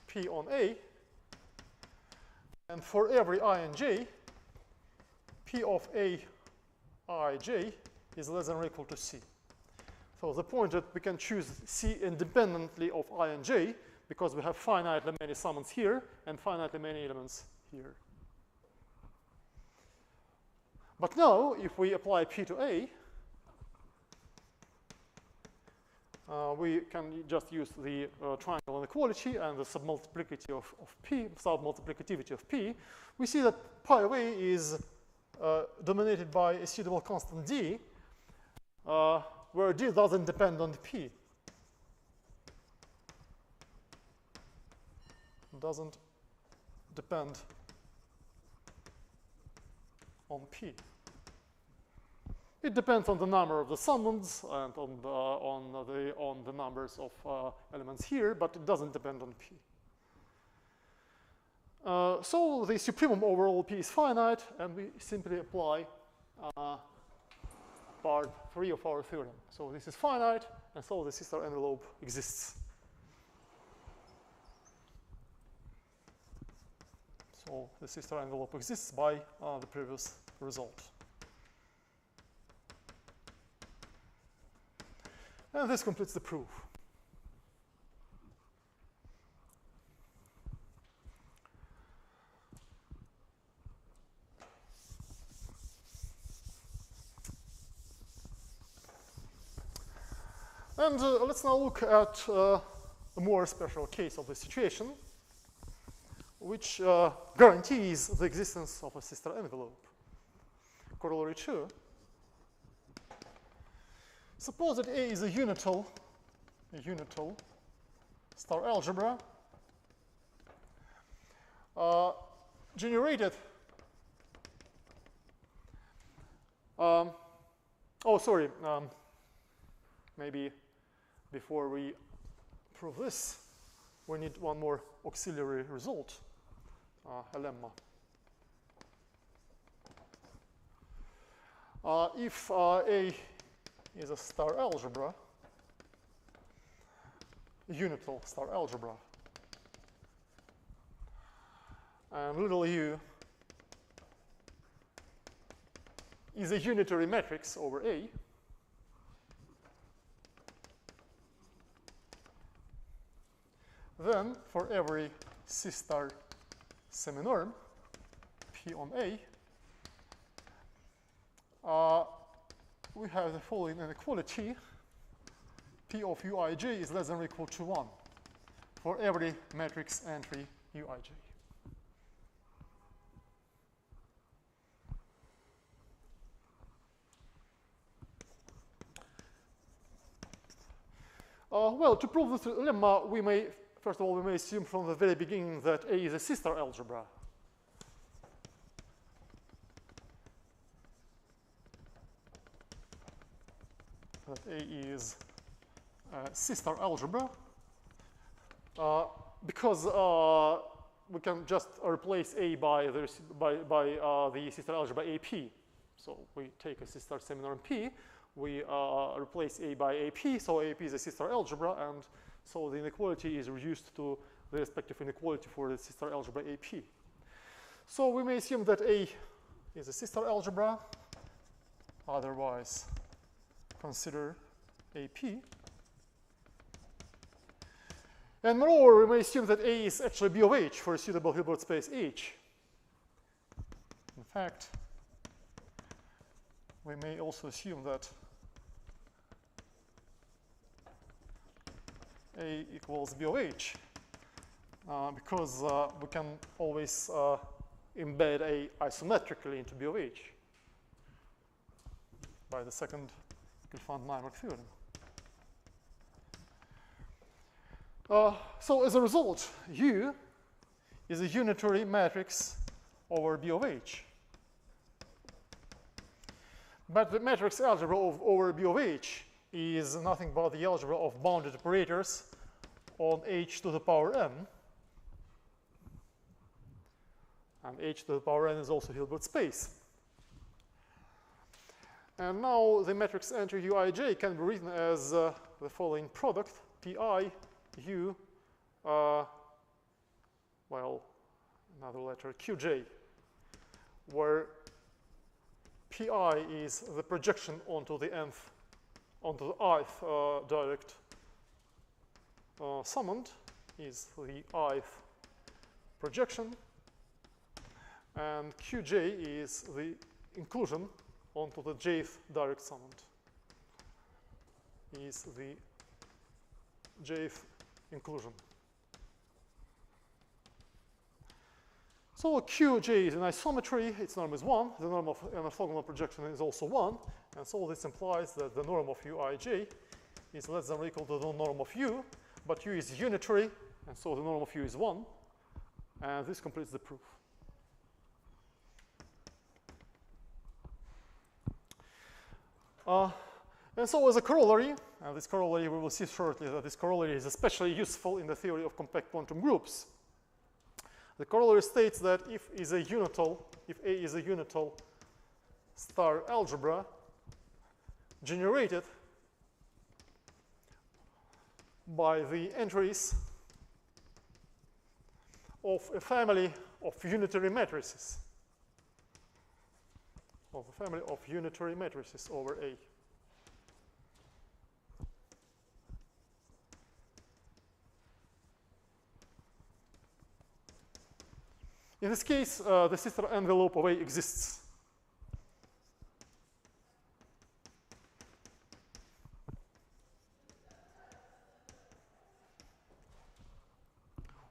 P on A, and for every I and J, P of A I J is less than or equal to C. So the point that we can choose C independently of I and J because we have finitely many summands here and finitely many elements here. But now, if we apply P to A, we can just use the triangle inequality and the submultiplicativity of P, submultiplicativity of P. We see that pi of A is dominated by a suitable constant D, where D doesn't depend on P. Doesn't depend on P. It depends on the number of the summands and on the numbers of elements here, but it doesn't depend on P. So the supremum over all P is finite, and we simply apply part 3 of our theorem. So this is finite, and so the sister envelope exists. So the sister envelope exists by the previous result. And this completes the proof. And let's now look at a more special case of the situation, which guarantees the existence of a sister envelope. Corollary 2. Suppose that A is a unital star algebra generated. Maybe before we prove this, we need one more auxiliary result, a lemma. If A is a star algebra, a unital star algebra, and little u is a unitary matrix over A, then for every C star seminorm P on A, we have the following inequality: P of Uij is less than or equal to 1 for every matrix entry Uij. Well, to prove this lemma, we may, first of all, we may assume from the very beginning that A is a C-star algebra. That A is a C-star algebra, because we can just replace A by the C-star algebra AP. So we take a C-star seminorm P, we replace A by AP, so AP is a C-star algebra, and so the inequality is reduced to the respective inequality for the C-star algebra AP. So we may assume that A is a C-star algebra, otherwise consider AP. And moreover, we may assume that A is actually B of H for a suitable Hilbert space H. In fact, we may also assume that A equals B of H, because we can always embed A isometrically into B of H by the second Gelfand-Naimark theorem. So as a result, U is a unitary matrix over B of H. But the matrix algebra over B of H is nothing but the algebra of bounded operators on H to the power n. And H to the power n is also Hilbert space. And now the matrix entry Uij can be written as the following product: Pi U, well, another letter, Qj, where Pi is the projection onto the nth onto the ith direct summand is the ith projection, and Qj is the inclusion onto the jth direct summand, is the jth inclusion. So Qj is an isometry, its norm is 1, the norm of an orthogonal projection is also 1, and so this implies that the norm of Uij is less than or equal to the norm of U, but U is unitary, and so the norm of U is 1, and this completes the proof. And so as a corollary, and this corollary we will see shortly that this corollary is especially useful in the theory of compact quantum groups. The corollary states that if A is a unital star algebra generated by the entries of a family of unitary matrices, over A. In this case, the sister envelope of A exists.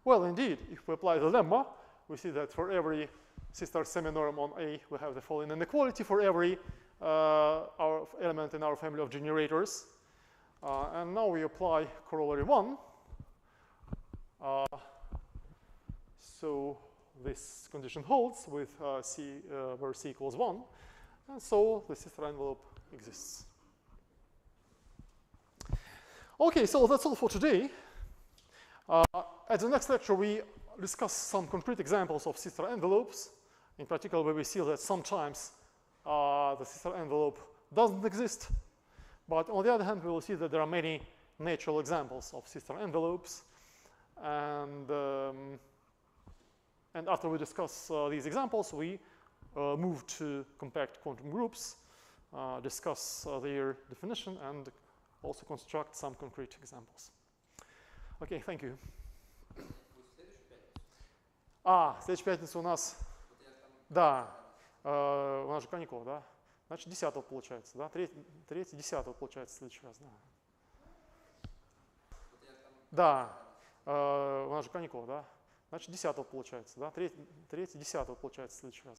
Well, indeed, if we apply the lemma, we see that for every sister semi-norm on A, we have the following inequality for every our element in our family of generators. And now we apply corollary 1. So this condition holds with C, where C equals 1. And so the sister envelope exists. Okay, so that's all for today. At the next lecture, we discuss some concrete examples of sister envelopes. In particular, where we see that sometimes the sister envelope doesn't exist. But on the other hand, we will see that there are many natural examples of sister envelopes. And after we discuss these examples, we move to compact quantum groups, discuss their definition, and also construct some concrete examples. Okay, thank you. Следующую пятницу у нас, да, у нас же каникулы, да? Значит, 10-го получается, да? 3-10-го получается в следующий раз, да. Да, у нас же каникулы, да? Значит, 10-го получается, да? 3-10-го получается в следующий раз.